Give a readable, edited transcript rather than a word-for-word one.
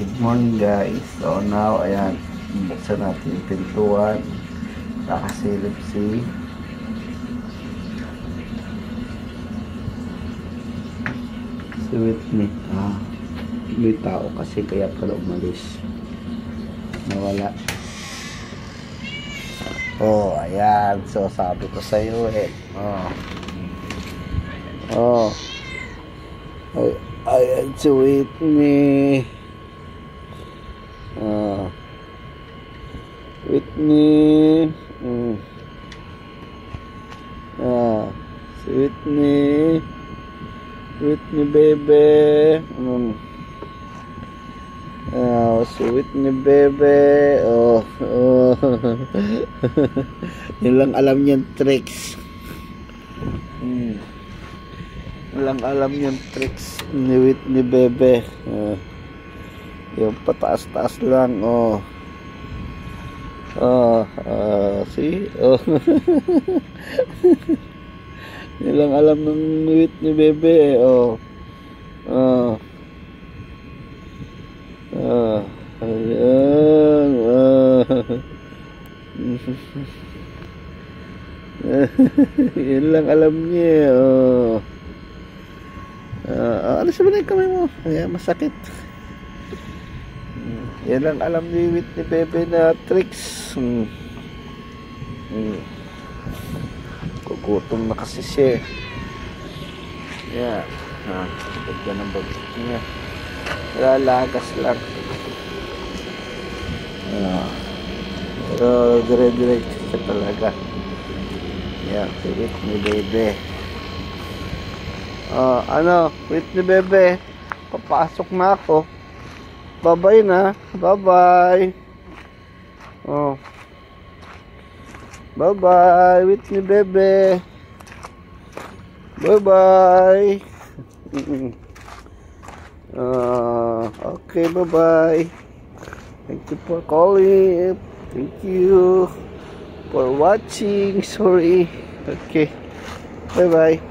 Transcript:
Good morning guys. So now, ayan, buksan natin yung pintuan. Nakasilip si Whitney. May tao kasi kaya pala umalis. Nawala. Oh, ayan. So sabi ko sa iyo ayan si Whitney. Whitney. Si Whitney. Whitney baby. Si Whitney baby. Yun lang alam niyang tricks. Walang alam yung tricks ni Whitney bebe. Yung pataas-taas lang. See? Yun lang alam ng Whitney bebe. Yun lang alam niya. Ano sabi na yung kamay mo? Ayan, masakit. Yan lang alam ni Whitney bebe na tricks. Gugutom na kasi siya. Yan. Ganda ng bagay niya. Lalagas lang. Pero dire-diretso siya talaga. Yan, si Whitney bebe. Whitney bebe, papasok na ako. Bye-bye na. Bye-bye. Bye-bye, Whitney bebe. Bye-bye. Okay, bye-bye. Thank you for calling. Thank you for watching. Sorry. Okay. Bye-bye.